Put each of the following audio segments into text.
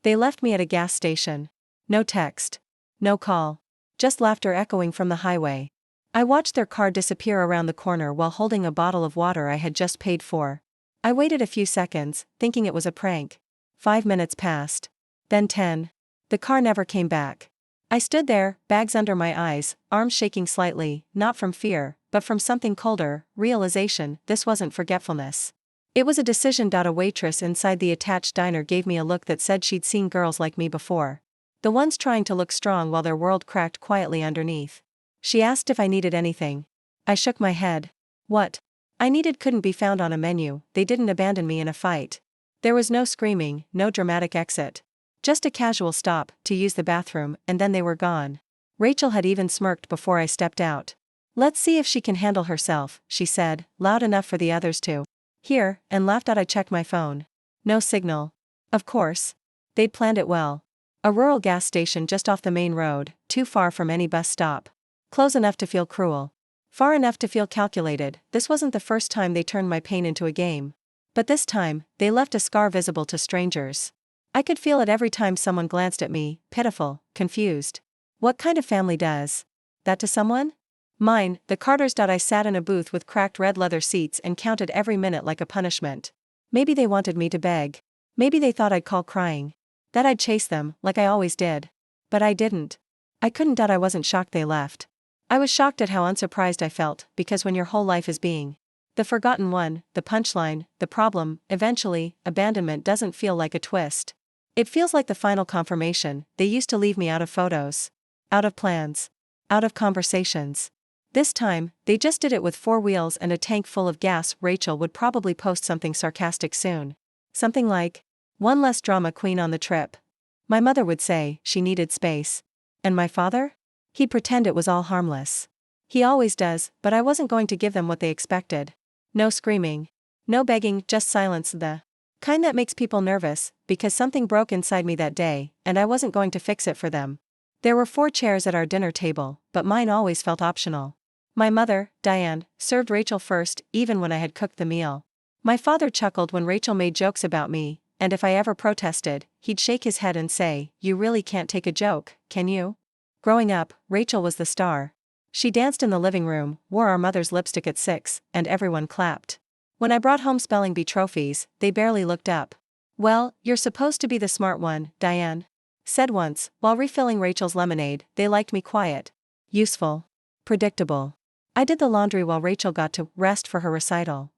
They left me at a gas station. No text. No call. Just laughter echoing from the highway. I watched their car disappear around the corner while holding a bottle of water I had just paid for. I waited a few seconds, thinking it was a prank. 5 minutes passed. Then 10. The car never came back. I stood there, bags under my eyes, arms shaking slightly, not from fear, but from something colder, realization. This wasn't forgetfulness. It was a decision. A waitress inside the attached diner gave me a look that said she'd seen girls like me before. The ones trying to look strong while their world cracked quietly underneath. She asked if I needed anything. I shook my head. What I needed couldn't be found on a menu. They didn't abandon me in a fight. There was no screaming, no dramatic exit. Just a casual stop, to use the bathroom, and then they were gone. Rachel had even smirked before I stepped out. "Let's see if she can handle herself," she said, loud enough for the others to hear, and laughed. I checked my phone. No signal. Of course. They'd planned it well. A rural gas station just off the main road, too far from any bus stop. Close enough to feel cruel. Far enough to feel calculated. This wasn't the first time they turned my pain into a game. But this time, they left a scar visible to strangers. I could feel it every time someone glanced at me, pitiful, confused. What kind of family does that to someone? Mine, the Carters. I sat in a booth with cracked red leather seats and counted every minute like a punishment. Maybe they wanted me to beg. Maybe they thought I'd call crying. That I'd chase them, like I always did. But I didn't. I couldn't. I wasn't shocked they left. I was shocked at how unsurprised I felt, because when your whole life is being the forgotten one, the punchline, the problem, eventually, abandonment doesn't feel like a twist. It feels like the final confirmation. They used to leave me out of photos. Out of plans. Out of conversations. This time, they just did it with 4 wheels and a tank full of gas. Rachel would probably post something sarcastic soon. Something like, "One less drama queen on the trip." My mother would say she needed space. And my father? He'd pretend it was all harmless. He always does, but I wasn't going to give them what they expected. No screaming. No begging, just silence, the kind that makes people nervous, because something broke inside me that day, and I wasn't going to fix it for them. There were 4 chairs at our dinner table, but mine always felt optional. My mother, Diane, served Rachel first, even when I had cooked the meal. My father chuckled when Rachel made jokes about me, and if I ever protested, he'd shake his head and say, "You really can't take a joke, can you?" Growing up, Rachel was the star. She danced in the living room, wore our mother's lipstick at 6, and everyone clapped. When I brought home spelling bee trophies, they barely looked up. "Well, you're supposed to be the smart one," Diane said once, while refilling Rachel's lemonade. They liked me quiet, useful, predictable. I did the laundry while Rachel got to rest for her recital.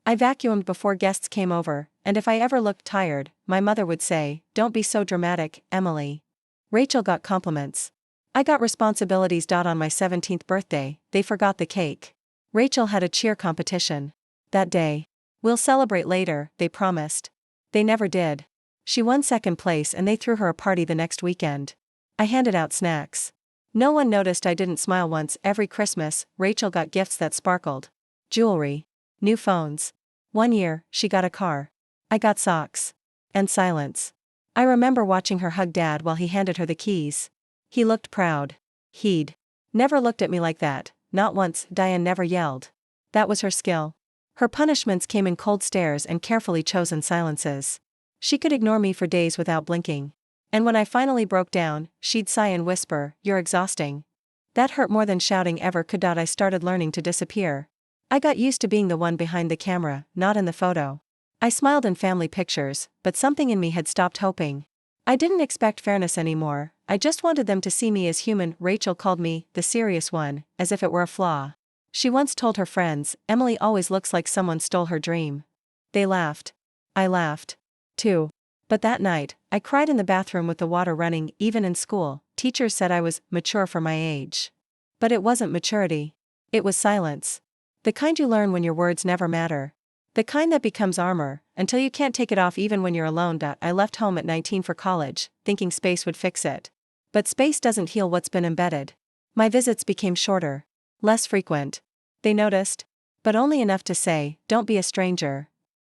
I vacuumed before guests came over, and if I ever looked tired, my mother would say, "Don't be so dramatic, Emily." Rachel got compliments. I got responsibilities. On my 17th birthday, they forgot the cake. Rachel had a cheer competition that day. "We'll celebrate later," they promised. They never did. She won 2nd place and they threw her a party the next weekend. I handed out snacks. No one noticed I didn't smile once. Every Christmas, Rachel got gifts that sparkled. Jewelry. New phones. One year, she got a car. I got socks. And silence. I remember watching her hug Dad while he handed her the keys. He looked proud. He'd never looked at me like that, not once. Diane never yelled. That was her skill. Her punishments came in cold stares and carefully chosen silences. She could ignore me for days without blinking. And when I finally broke down, she'd sigh and whisper, "You're exhausting." That hurt more than shouting ever could. I started learning to disappear. I got used to being the one behind the camera, not in the photo. I smiled in family pictures, but something in me had stopped hoping. I didn't expect fairness anymore. I just wanted them to see me as human. Rachel called me the serious one, as if it were a flaw. She once told her friends, "Emily always looks like someone stole her dream." They laughed. I laughed, too. But that night, I cried in the bathroom with the water running. Even in school, teachers said I was mature for my age. But it wasn't maturity. It was silence. The kind you learn when your words never matter. The kind that becomes armor, until you can't take it off even when you're alone. I left home at 19 for college, thinking space would fix it. But space doesn't heal what's been embedded. My visits became shorter. Less frequent. They noticed. But only enough to say, "Don't be a stranger."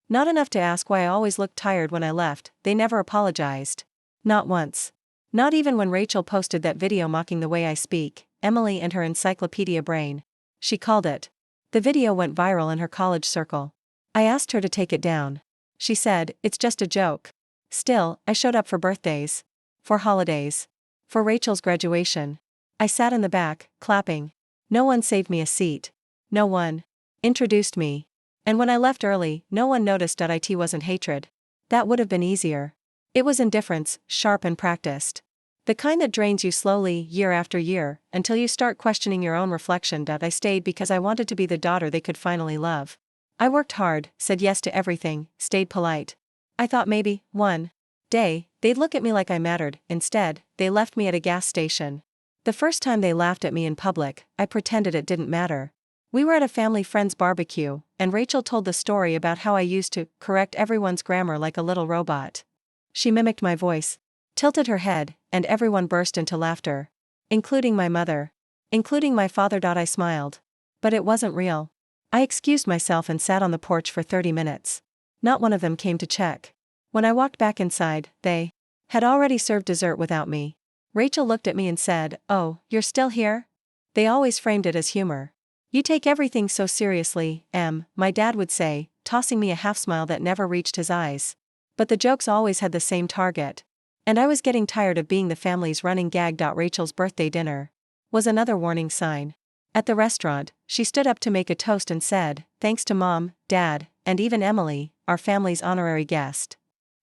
Not enough to ask why I always looked tired when I left. They never apologized. Not once. Not even when Rachel posted that video mocking the way I speak, Emily and her encyclopedia brain. She called it. The video went viral in her college circle. I asked her to take it down. She said, "It's just a joke." Still, I showed up for birthdays. For holidays. For Rachel's graduation. I sat in the back, clapping. No one saved me a seat. No one introduced me. And when I left early, no one noticed that it wasn't hatred. That would have been easier. It was indifference, sharp and practiced. The kind that drains you slowly, year after year, until you start questioning your own reflection. I stayed because I wanted to be the daughter they could finally love. I worked hard, said yes to everything, stayed polite. I thought maybe, one day, they'd look at me like I mattered. Instead, they left me at a gas station. The first time they laughed at me in public, I pretended it didn't matter. We were at a family friend's barbecue, and Rachel told the story about how I used to correct everyone's grammar like a little robot. She mimicked my voice, tilted her head, and everyone burst into laughter. Including my mother. Including my father. I smiled. But it wasn't real. I excused myself and sat on the porch for 30 minutes. Not one of them came to check. When I walked back inside, they had already served dessert without me. Rachel looked at me and said, "Oh, you're still here?" They always framed it as humor. "You take everything so seriously, Em," my dad would say, tossing me a half-smile that never reached his eyes. But the jokes always had the same target. And I was getting tired of being the family's running gag. Rachel's birthday dinner was another warning sign. At the restaurant, she stood up to make a toast and said, "Thanks to Mom, Dad, and even Emily, our family's honorary guest."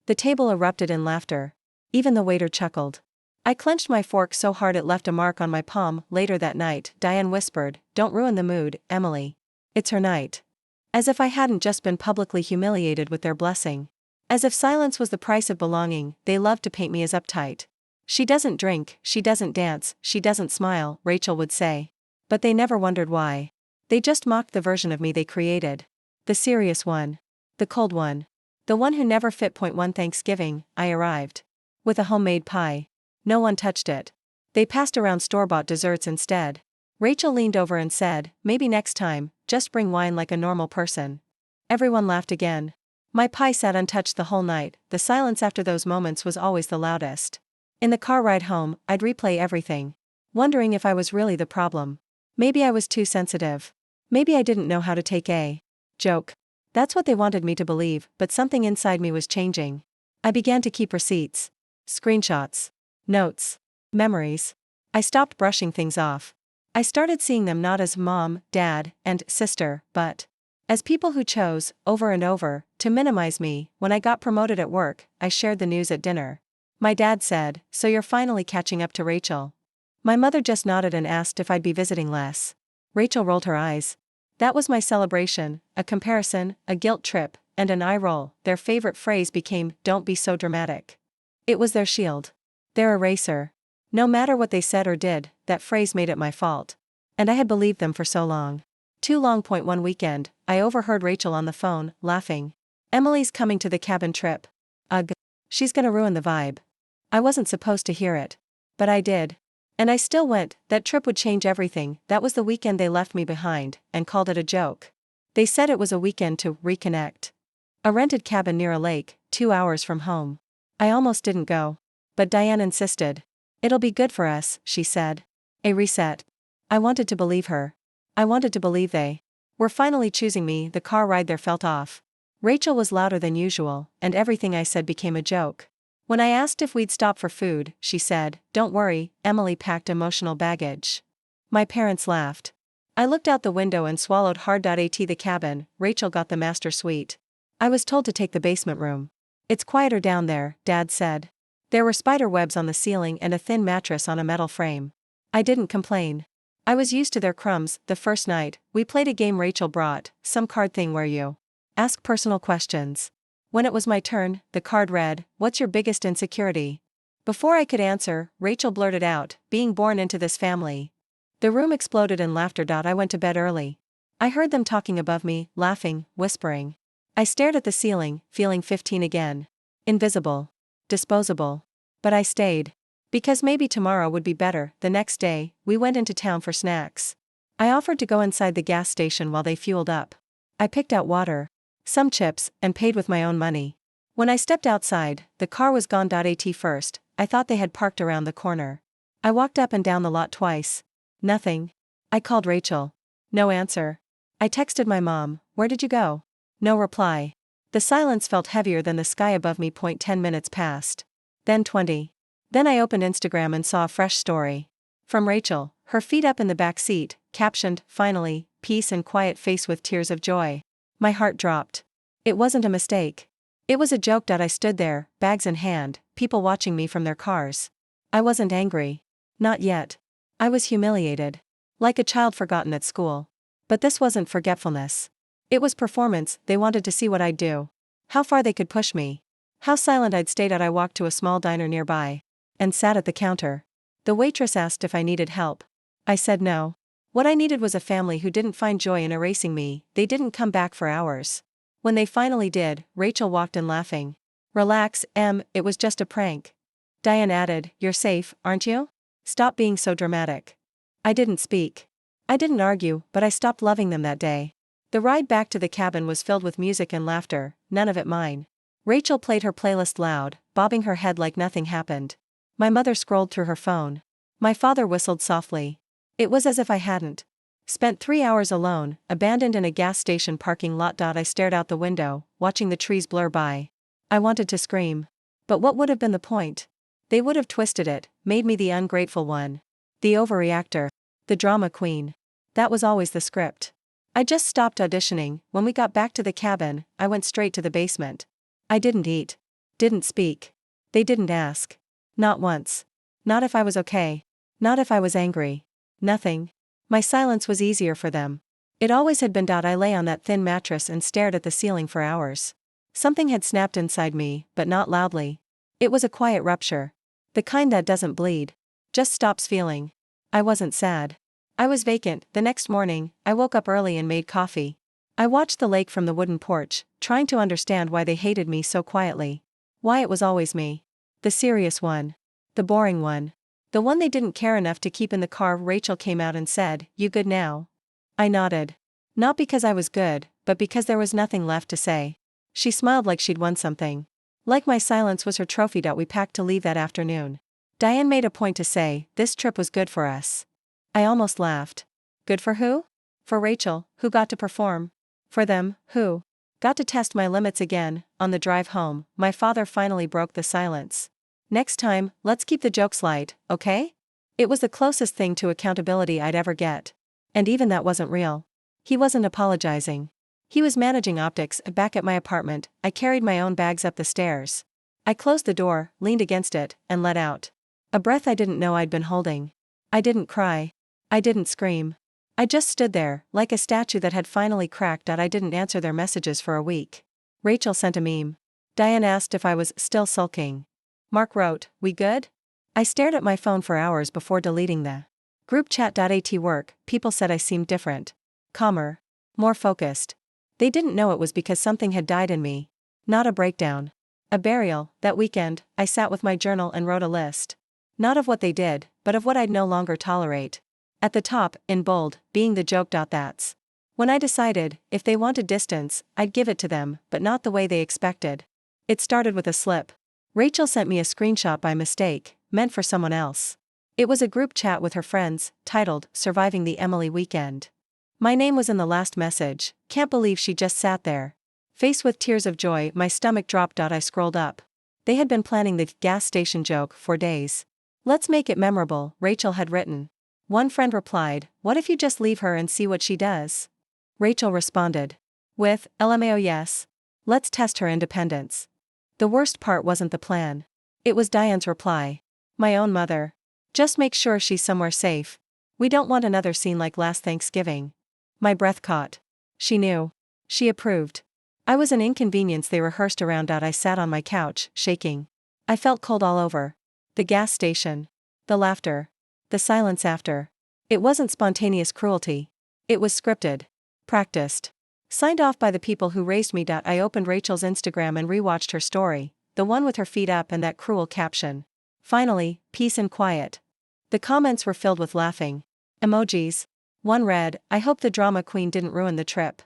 The table erupted in laughter. Even the waiter chuckled. I clenched my fork so hard it left a mark on my palm. Later that night, Diane whispered, "Don't ruin the mood, Emily. It's her night." As if I hadn't just been publicly humiliated with their blessing. As if silence was the price of belonging. They loved to paint me as uptight. "She doesn't drink, she doesn't dance, she doesn't smile," Rachel would say. But they never wondered why. They just mocked the version of me they created. The serious one. The cold one. The one who never fit. One Thanksgiving, I arrived. With a homemade pie. No one touched it. They passed around store-bought desserts instead. Rachel leaned over and said, "Maybe next time, just bring wine like a normal person." Everyone laughed again. My pie sat untouched the whole night. The silence after those moments was always the loudest. In the car ride home, I'd replay everything. Wondering if I was really the problem. Maybe I was too sensitive. Maybe I didn't know how to take a joke. That's what they wanted me to believe, but something inside me was changing. I began to keep receipts. Screenshots. Notes. Memories. I stopped brushing things off. I started seeing them not as mom, dad, and sister, but as people who chose, over and over, to minimize me. When I got promoted at work, I shared the news at dinner. My dad said, "So you're finally catching up to Rachel." My mother just nodded and asked if I'd be visiting less. Rachel rolled her eyes. That was my celebration, a comparison, a guilt trip, and an eye roll. Their favorite phrase became, "Don't be so dramatic." It was their shield. Their eraser. No matter what they said or did, that phrase made it my fault. And I had believed them for so long. Too long. One weekend, I overheard Rachel on the phone, laughing. "Emily's coming to the cabin trip. Ugh. She's gonna ruin the vibe." I wasn't supposed to hear it. But I did. And I still went. That trip would change everything. That was the weekend they left me behind, and called it a joke. They said it was a weekend to reconnect. A rented cabin near a lake, 2 hours from home. I almost didn't go. But Diane insisted. "It'll be good for us," she said. A reset. I wanted to believe her. I wanted to believe they were finally choosing me. The car ride there felt off. Rachel was louder than usual, and everything I said became a joke. When I asked if we'd stop for food, she said, "Don't worry, Emily packed emotional baggage." My parents laughed. I looked out the window and swallowed hard. At the cabin, Rachel got the master suite. I was told to take the basement room. "It's quieter down there," Dad said. There were spider webs on the ceiling and a thin mattress on a metal frame. I didn't complain. I was used to their crumbs. The first night, we played a game Rachel brought, some card thing where you ask personal questions. When it was my turn, the card read, "What's your biggest insecurity?" Before I could answer, Rachel blurted out, "Being born into this family." The room exploded in laughter. I went to bed early. I heard them talking above me, laughing, whispering. I stared at the ceiling, feeling 15 again. Invisible. Disposable. But I stayed. Because maybe tomorrow would be better. The next day, we went into town for snacks. I offered to go inside the gas station while they fueled up. I picked out water, some chips, and paid with my own money. When I stepped outside, the car was gone. First, I thought they had parked around the corner. I walked up and down the lot twice. Nothing. I called Rachel. No answer. I texted my mom, "Where did you go?" No reply. The silence felt heavier than the sky above me. 10 minutes passed. Then 20. Then I opened Instagram and saw a fresh story. From Rachel, her feet up in the back seat, captioned, "Finally, peace and quiet," face with tears of joy. My heart dropped. It wasn't a mistake. It was a joke. I stood there, bags in hand, people watching me from their cars. I wasn't angry. Not yet. I was humiliated. Like a child forgotten at school. But this wasn't forgetfulness. It was performance. They wanted to see what I'd do. How far they could push me. How silent I'd stayed. I walked to a small diner nearby. And sat at the counter. The waitress asked if I needed help. I said no. What I needed was a family who didn't find joy in erasing me. They didn't come back for hours. When they finally did, Rachel walked in laughing. "Relax, Em, it was just a prank." Diane added, "You're safe, aren't you? Stop being so dramatic." I didn't speak. I didn't argue, but I stopped loving them that day. The ride back to the cabin was filled with music and laughter, none of it mine. Rachel played her playlist loud, bobbing her head like nothing happened. My mother scrolled through her phone. My father whistled softly. It was as if I hadn't spent 3 hours alone, abandoned in a gas station parking lot. I stared out the window, watching the trees blur by. I wanted to scream. But what would have been the point? They would have twisted it, made me the ungrateful one. The overreactor. The drama queen. That was always the script. I just stopped auditioning. When we got back to the cabin, I went straight to the basement. I didn't eat. Didn't speak. They didn't ask. Not once. Not if I was okay. Not if I was angry. Nothing. My silence was easier for them. It always had been. I lay on that thin mattress and stared at the ceiling for hours. Something had snapped inside me, but not loudly. It was a quiet rupture. The kind that doesn't bleed. Just stops feeling. I wasn't sad. I was vacant. The next morning, I woke up early and made coffee. I watched the lake from the wooden porch, trying to understand why they hated me so quietly. Why it was always me. The serious one. The boring one. The one they didn't care enough to keep in the car. Rachel came out and said, "You good now?" I nodded. Not because I was good, but because there was nothing left to say. She smiled like she'd won something. Like my silence was her trophy. We packed to leave that afternoon. Diane made a point to say, "This trip was good for us." I almost laughed. Good for who? For Rachel, who got to perform. For them, who got to test my limits again. On the drive home, my father finally broke the silence. "Next time, let's keep the jokes light, okay?" It was the closest thing to accountability I'd ever get. And even that wasn't real. He wasn't apologizing. He was managing optics. Back at my apartment, I carried my own bags up the stairs. I closed the door, leaned against it, and let out a breath I didn't know I'd been holding. I didn't cry. I didn't scream. I just stood there, like a statue that had finally cracked. I didn't answer their messages for a week. Rachel sent a meme. Diane asked if I was still sulking. Mark wrote, "We good?" I stared at my phone for hours before deleting the group chat. At work, people said I seemed different. Calmer. More focused. They didn't know it was because something had died in me. Not a breakdown. A burial. That weekend, I sat with my journal and wrote a list. Not of what they did, but of what I'd no longer tolerate. At the top, in bold, being the joke. That's when I decided, if they wanted distance, I'd give it to them, but not the way they expected. It started with a slip. Rachel sent me a screenshot by mistake, meant for someone else. It was a group chat with her friends, titled, "Surviving the Emily Weekend." My name was in the last message. Can't believe she just sat there. Face with tears of joy. My stomach dropped. I scrolled up. They had been planning the gas station joke for days. "Let's make it memorable," Rachel had written. One friend replied, "What if you just leave her and see what she does?" Rachel responded with, "LMAO yes. Let's test her independence." The worst part wasn't the plan. It was Diane's reply. My own mother. "Just make sure she's somewhere safe. We don't want another scene like last Thanksgiving." My breath caught. She knew. She approved. I was an inconvenience they rehearsed around. I sat on my couch, shaking. I felt cold all over. The gas station. The laughter. The silence after. It wasn't spontaneous cruelty. It was scripted. Practiced. Signed off by the people who raised me. I opened Rachel's Instagram and rewatched her story, the one with her feet up and that cruel caption. "Finally, peace and quiet." The comments were filled with laughing emojis. One read, "I hope the drama queen didn't ruin the trip."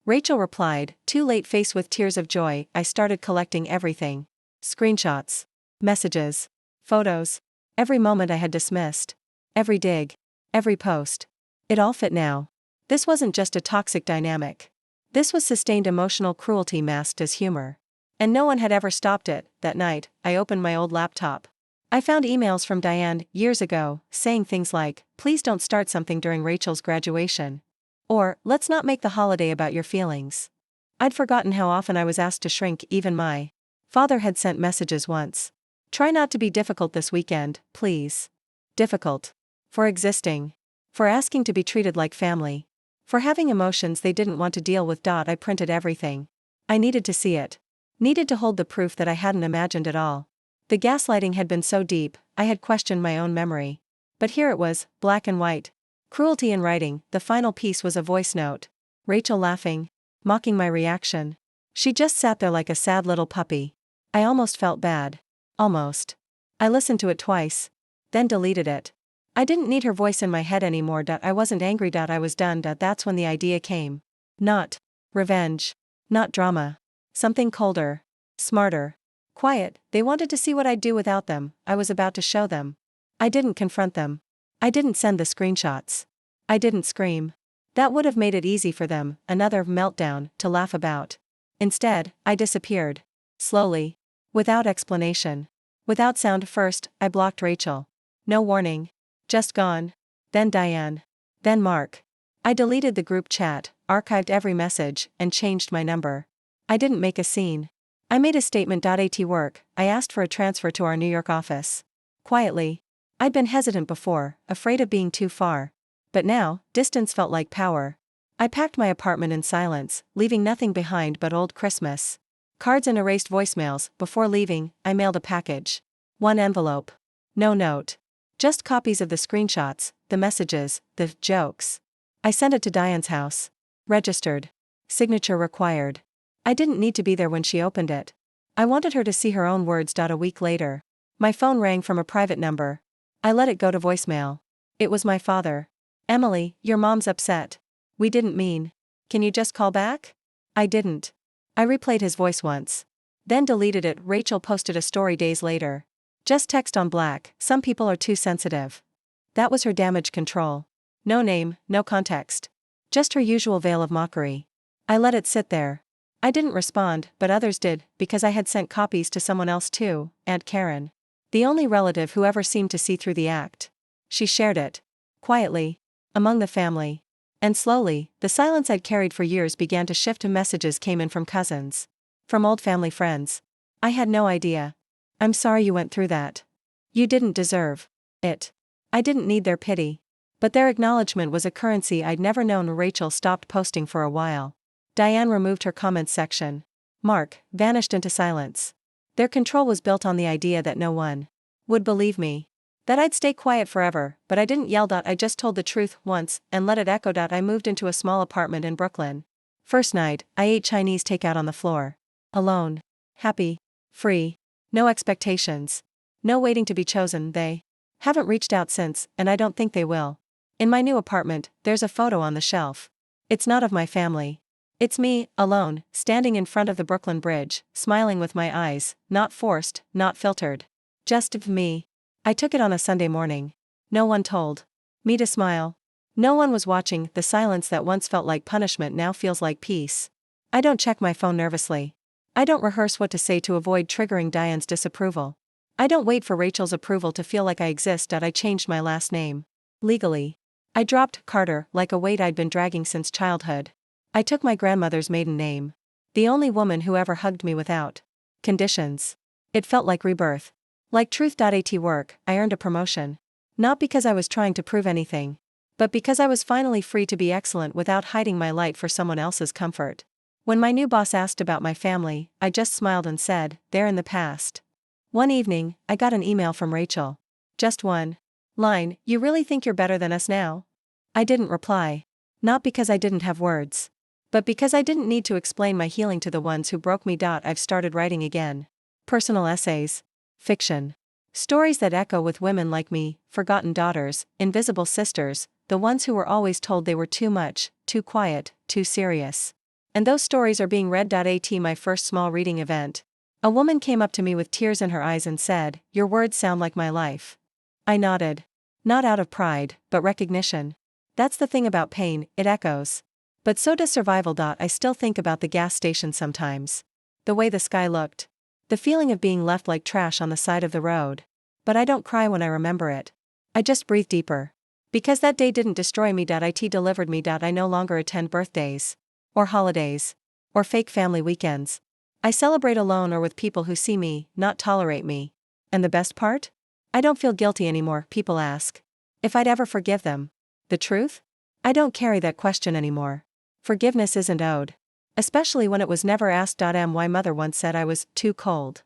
Rachel replied, "Too late." Face with tears of joy. I started collecting everything. Screenshots. Messages. Photos. Every moment I had dismissed. Every dig. Every post. It all fit now. This wasn't just a toxic dynamic. This was sustained emotional cruelty masked as humor. And no one had ever stopped it. That night, I opened my old laptop. I found emails from Diane, years ago, saying things like, "Please don't start something during Rachel's graduation." Or, "Let's not make the holiday about your feelings." I'd forgotten how often I was asked to shrink. Even my father had sent messages once. "Try not to be difficult this weekend, please." Difficult. For existing. For asking to be treated like family. For having emotions they didn't want to deal with. I printed everything. I needed to see it. Needed to hold the proof that I hadn't imagined it all. The gaslighting had been so deep, I had questioned my own memory. But here it was, black and white. Cruelty in writing. The final piece was a voice note. Rachel laughing. Mocking my reaction. She just sat there like a sad little puppy. I almost felt bad. Almost. I listened to it twice. Then deleted it. I didn't need her voice in my head anymore. I wasn't angry. I was done. That's when the idea came. Not revenge. Not drama. Something colder. Smarter. Quiet. They wanted to see what I'd do without them. I was about to show them. I didn't confront them. I didn't send the screenshots. I didn't scream. That would have made it easy for them, another meltdown, to laugh about. Instead, I disappeared. Slowly. Without explanation. Without sound. First, I blocked Rachel. No warning. Just gone. Then Diane. Then Mark. I deleted the group chat, archived every message, and changed my number. I didn't make a scene. I made a statement. At work, I asked for a transfer to our New York office. Quietly. I'd been hesitant before, afraid of being too far. But now, distance felt like power. I packed my apartment in silence, leaving nothing behind but old Christmas cards and erased voicemails. Before leaving, I mailed a package. One envelope. No note. Just copies of the screenshots, the messages, the jokes. I sent it to Diane's house. Registered. Signature required. I didn't need to be there when she opened it. I wanted her to see her own words. A week later. My phone rang from a private number. I let it go to voicemail. It was my father. "Emily, your mom's upset. We didn't mean. Can you just call back?" I didn't. I replayed his voice once. Then deleted it. Rachel posted a story days later. Just text on black. "Some people are too sensitive." That was her damage control. No name, no context. Just her usual veil of mockery. I let it sit there. I didn't respond, but others did, because I had sent copies to someone else too, Aunt Karen. The only relative who ever seemed to see through the act. She shared it. Quietly. Among the family. And slowly, the silence I'd carried for years began to shift. Messages came in from cousins. From old family friends. I had no idea. "I'm sorry you went through that. You didn't deserve it." I didn't need their pity. But their acknowledgement was a currency I'd never known. Rachel stopped posting for a while. Diane removed her comments section. Mark vanished into silence. Their control was built on the idea that no one would believe me. That I'd stay quiet forever, but I didn't yell. I just told the truth once and let it echo. I moved into a small apartment in Brooklyn. First night, I ate Chinese takeout on the floor. Alone. Happy. Free. No expectations. No waiting to be chosen. They haven't reached out since, and I don't think they will. In my new apartment, there's a photo on the shelf. It's not of my family. It's me, alone, standing in front of the Brooklyn Bridge, smiling with my eyes, not forced, not filtered. Just me. I took it on a Sunday morning. No one told me to smile. No one was watching. The silence that once felt like punishment now feels like peace. I don't check my phone nervously. I don't rehearse what to say to avoid triggering Diane's disapproval. I don't wait for Rachel's approval to feel like I exist. I changed my last name. Legally. I dropped Carter like a weight I'd been dragging since childhood. I took my grandmother's maiden name. The only woman who ever hugged me without conditions. It felt like rebirth. Like truth. At work, I earned a promotion. Not because I was trying to prove anything. But because I was finally free to be excellent without hiding my light for someone else's comfort. When my new boss asked about my family, I just smiled and said, "They're in the past." One evening, I got an email from Rachel. Just one line, "You really think you're better than us now?" I didn't reply. Not because I didn't have words. But because I didn't need to explain my healing to the ones who broke me. I've started writing again. Personal essays. Fiction. Stories that echo with women like me, forgotten daughters, invisible sisters, the ones who were always told they were too much, too quiet, too serious. And those stories are being read. At my first small reading event. A woman came up to me with tears in her eyes and said, "Your words sound like my life." I nodded. Not out of pride, but recognition. That's the thing about pain, it echoes. But so does survival. I still think about the gas station sometimes. The way the sky looked. The feeling of being left like trash on the side of the road. But I don't cry when I remember it. I just breathe deeper. Because that day didn't destroy me. It delivered me. I no longer attend birthdays. Or holidays. Or fake family weekends. I celebrate alone or with people who see me, not tolerate me. And the best part? I don't feel guilty anymore. People ask if I'd ever forgive them. The truth? I don't carry that question anymore. Forgiveness isn't owed. Especially when it was never asked. My mother once said I was too cold.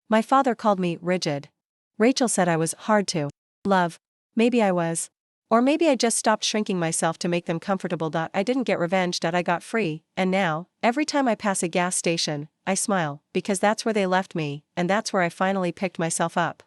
My father called me rigid. Rachel said I was hard to love. Maybe I was. Or maybe I just stopped shrinking myself to make them comfortable. I didn't get revenge. I got free, and now, every time I pass a gas station, I smile, because that's where they left me, and that's where I finally picked myself up.